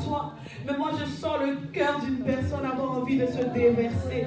toi. Mais moi, je sens le cœur d'une personne avoir envie de se déverser.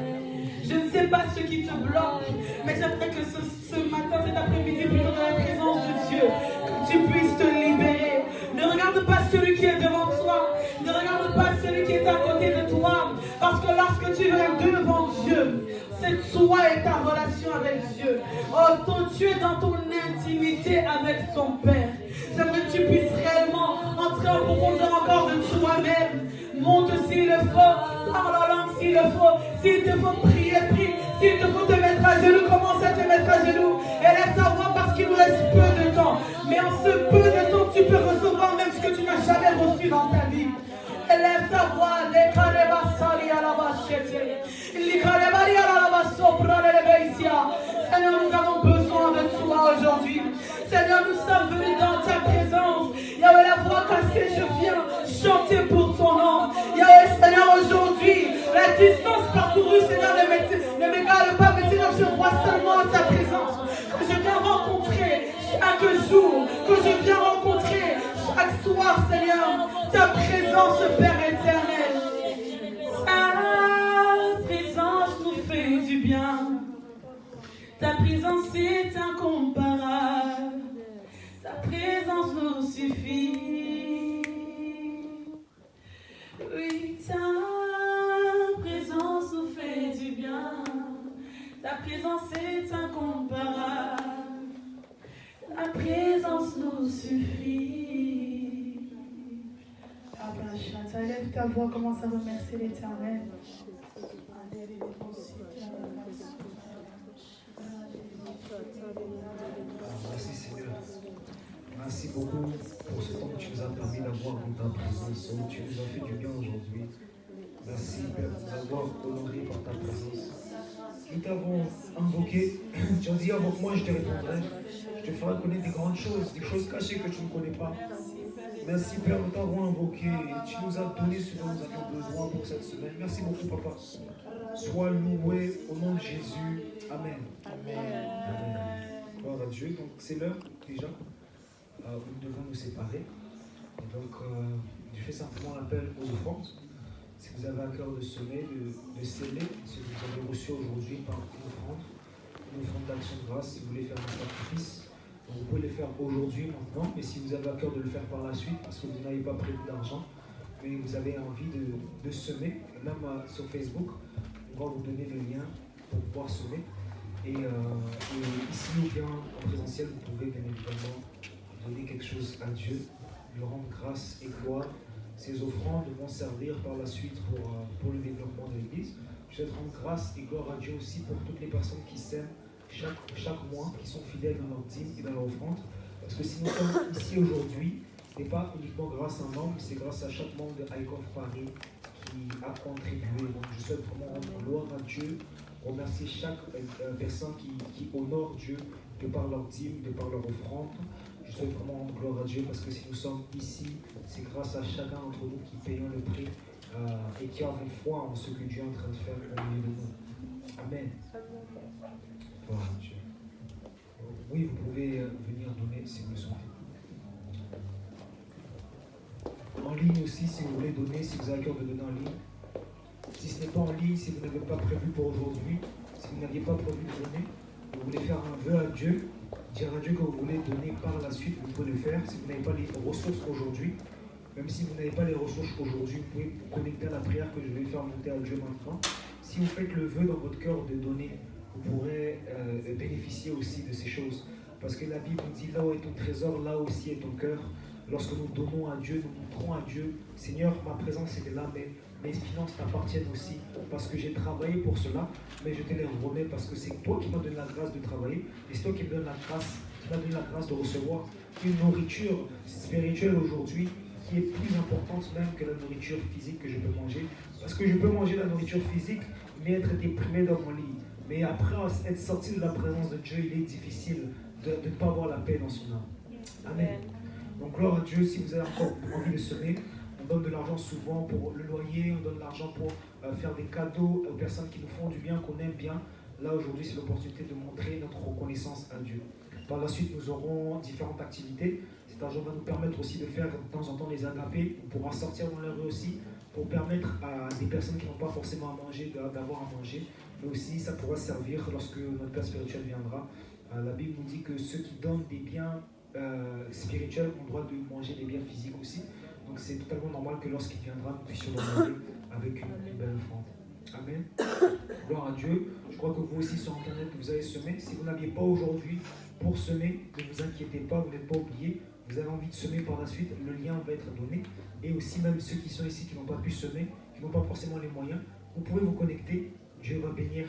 Je ne sais pas ce qui te bloque, mais j'aimerais que ce matin, cet après-midi, plutôt dans la présence de Dieu, que tu puisses te libérer. Ne regarde pas celui qui est devant toi. Ne regarde pas celui qui est à côté de toi. Parce que lorsque tu viens devant Dieu, c'est toi et ta relation avec Dieu. Oh, tu es dans ton intimité avec ton Père. J'aimerais que tu puisses réellement entrer en profondeur encore de toi-même. Monte s'il le faut, parle en langue s'il le faut. S'il te faut prier, prie. S'il te faut te mettre à genoux, commence à te mettre à genoux. Élève ta voix parce qu'il nous reste peu de temps. Mais en ce peu de temps, tu peux recevoir même ce que tu n'as jamais reçu dans ta vie. Élève ta voix. Seigneur, nous avons besoin de toi aujourd'hui. Seigneur, nous sommes venus dans ta présence. Yahweh, la voix cassée, je viens chanter pour ton nom. Yahweh, Seigneur, aujourd'hui, la distance parcourue, Seigneur, ne m'égale pas, mais Seigneur, je vois seulement ta présence. Que je viens rencontrer chaque jour, que je viens rencontrer chaque soir, Seigneur, ta présence, Père éternel. Ta présence nous fait du bien. Ta présence est incomparable. Ta présence nous suffit. Oui, ta présence nous fait du bien. Ta présence est incomparable. Ta présence nous suffit. Abba, lève ta voix, commence à remercier l'Éternel. Merci Seigneur. Merci beaucoup pour ce temps que tu nous as permis d'avoir dans ta présence. Tu nous as fait du bien aujourd'hui. Merci Père de nous avoir honorés par ta présence. Nous t'avons invoqué. Tu as dit invoque moi, je te répondrai. Je te ferai connaître des grandes choses, des choses cachées que tu ne connais pas. Merci Père, nous t'avons invoqué et tu nous as donné ce dont nous avions besoin pour cette semaine. Merci beaucoup Papa. Sois loué au nom de Jésus. Amen. Amen. Amen. Gloire à Dieu. Donc c'est l'heure déjà où nous devons nous séparer. Et donc je fais simplement l'appel aux offrandes. Si vous avez à cœur de semer, de sceller ce que vous avez reçu aujourd'hui par une offrande d'action de grâce, si vous voulez faire un sacrifice, donc vous pouvez le faire aujourd'hui, maintenant. Mais si vous avez à cœur de le faire par la suite, parce que vous n'avez pas prévu d'argent, mais vous avez envie de semer, même sur Facebook, on va vous donner le lien pour pouvoir semer. Et ici ou bien en présentiel, vous pouvez bien évidemment donner quelque chose à Dieu, lui rendre grâce et gloire. Ces offrandes vont servir par la suite pour le développement de l'Église. Je souhaite rendre grâce et gloire à Dieu aussi pour toutes les personnes qui sèment chaque mois, qui sont fidèles dans leur dîme et dans leur offrande. Parce que si nous sommes ici aujourd'hui, ce n'est pas uniquement grâce à un membre, c'est grâce à chaque membre de ICOF Paris qui a contribué. Donc je souhaite vraiment rendre gloire à Dieu, remercier chaque personne qui honore Dieu de par leur dîme, de par leur offrande. Je souhaite vraiment rendre gloire à Dieu parce que si nous sommes ici, c'est grâce à chacun d'entre nous qui payons le prix et qui avons foi en ce que Dieu est en train de faire au milieu de nous. Amen. Gloire à Dieu. Oui, vous pouvez venir donner si vous le souhaitez. En ligne aussi, si vous voulez donner, si vous avez à cœur de donner en ligne. Si ce n'est pas en ligne, si vous n'avez pas prévu pour aujourd'hui, si vous n'aviez pas prévu de donner, vous voulez faire un vœu à Dieu, dire à Dieu que vous voulez donner par la suite, vous pouvez le faire. Si vous n'avez pas les ressources aujourd'hui, même si vous n'avez pas les ressources aujourd'hui, vous pouvez vous connecter à la prière que je vais faire monter à Dieu maintenant. Si vous faites le vœu dans votre cœur de donner, vous pourrez bénéficier aussi de ces choses. Parce que la Bible nous dit, là où est ton trésor, là aussi est ton cœur. Lorsque nous donnons à Dieu, nous montrons à Dieu, Seigneur, ma présence est là, mais mes finances t'appartiennent aussi, parce que j'ai travaillé pour cela, mais je te les remets parce que c'est toi qui m'as donné la grâce de travailler, et c'est toi qui me donne la grâce, qui m'as donné la grâce de recevoir une nourriture spirituelle aujourd'hui, qui est plus importante même que la nourriture physique que je peux manger. Parce que je peux manger la nourriture physique, mais être déprimé dans mon lit. Mais après être sorti de la présence de Dieu, il est difficile de ne pas avoir la paix dans son âme. Amen. Donc gloire à Dieu, si vous avez encore envie de semer, on donne de l'argent souvent pour le loyer, on donne de l'argent pour faire des cadeaux aux personnes qui nous font du bien, qu'on aime bien. Là aujourd'hui, c'est l'opportunité de montrer notre reconnaissance à Dieu. Par la suite, nous aurons différentes activités. Cette cet argent va nous permettre aussi de faire de temps en temps les agapés. On pourra sortir dans la rue aussi pour permettre à des personnes qui n'ont pas forcément à manger d'avoir à manger. Mais aussi, ça pourra servir lorsque notre Père spirituel viendra. La Bible nous dit que ceux qui donnent des biens spirituels ont le droit de manger des biens physiques aussi. Donc c'est totalement normal que lorsqu'il viendra, nous puissions demander avec une belle offrande. Amen. Gloire à Dieu. Je crois que vous aussi sur Internet, vous avez semé. Si vous n'aviez pas aujourd'hui pour semer, ne vous inquiétez pas, vous n'êtes pas oubliés. Vous avez envie de semer par la suite, le lien va être donné. Et aussi même ceux qui sont ici, qui n'ont pas pu semer, qui n'ont pas forcément les moyens, vous pouvez vous connecter. Dieu va bénir.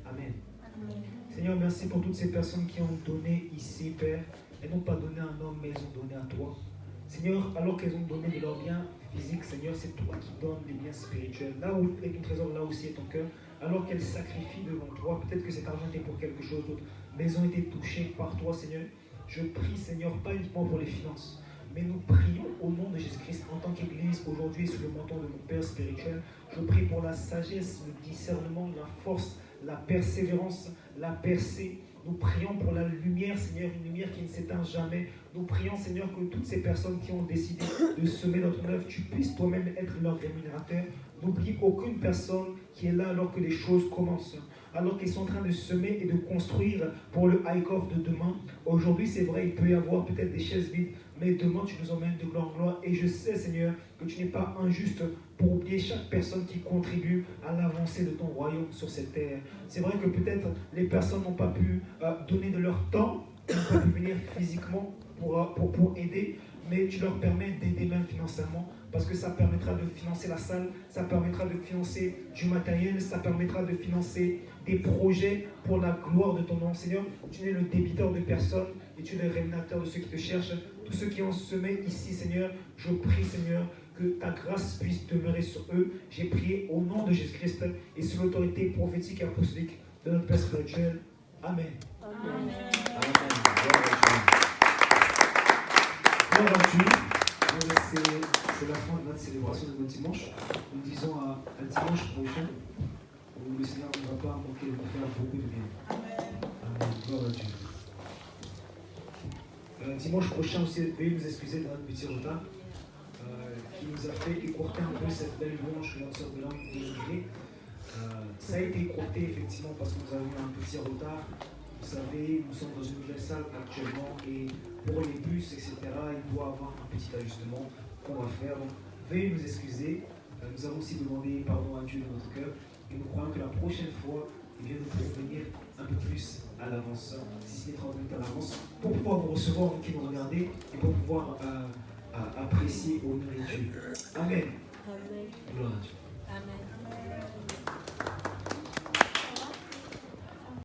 Amen. Amen. Seigneur, merci pour toutes ces personnes qui ont donné ici, Père. Elles n'ont pas donné à un homme, mais elles ont donné à toi. Seigneur, alors qu'elles ont donné de leurs biens physiques, Seigneur, c'est toi qui donnes des biens spirituels. Là où est ton trésor, là aussi est ton cœur. Alors qu'elles sacrifient devant toi, peut-être que cet argent était pour quelque chose d'autre, mais elles ont été touchées par toi, Seigneur. Je prie, Seigneur, pas uniquement pour les finances, mais nous prions au nom de Jésus-Christ en tant qu'Église, aujourd'hui, sous le menton de mon Père spirituel. Je prie pour la sagesse, le discernement, la force, la persévérance, la percée. Nous prions pour la lumière, Seigneur, une lumière qui ne s'éteint jamais. Nous prions, Seigneur, que toutes ces personnes qui ont décidé de semer dans ton œuvre, tu puisses toi-même être leur rémunérateur. N'oublie aucune personne qui est là alors que les choses commencent, alors qu'ils sont en train de semer et de construire pour le high-off de demain. Aujourd'hui, c'est vrai, il peut y avoir peut-être des chaises vides, mais demain, tu nous emmènes de gloire en gloire. Et je sais, Seigneur, que tu n'es pas injuste pour oublier chaque personne qui contribue à l'avancée de ton royaume sur cette terre. C'est vrai que peut-être les personnes n'ont pas pu donner de leur temps, n'ont pas pu venir physiquement pour aider, mais tu leur permets d'aider même financièrement, parce que ça permettra de financer la salle, ça permettra de financer du matériel, ça permettra de financer des projets pour la gloire de ton nom. Seigneur, tu es le débiteur de personnes et tu es le rémunérateur de ceux qui te cherchent. Tous ceux qui ont semé ici, Seigneur, je prie, Seigneur, que ta grâce puisse demeurer sur eux. J'ai prié au nom de Jésus-Christ et sous l'autorité prophétique et apostolique de notre Père spirituel. Amen. Amen. Gloire à Dieu. C'est la fin de notre célébration de notre dimanche. Nous disons à dimanche prochain où le Seigneur ne va pas manquer de nous faire beaucoup de bien. Amen. Gloire à Dieu. Dimanche prochain aussi, veuillez nous excuser de notre petit retard qui nous a fait écourter un peu cette belle louange que notre sœur Bélan a oubliée. Ça a été écourté effectivement parce que nous avons eu un petit retard. Vous savez, nous sommes dans une nouvelle salle actuellement et pour les bus, etc., il doit y avoir un petit ajustement qu'on va faire. Donc, veuillez nous excuser. Nous avons aussi demandé pardon à Dieu dans notre cœur et nous croyons que la prochaine fois, nous pourrons venir un peu plus à l'avance, si ce n'est 30 minutes à l'avance, pour pouvoir vous recevoir, vous qui nous regardez, et pour pouvoir apprécier, honorer Dieu. Amen. Gloire à Dieu.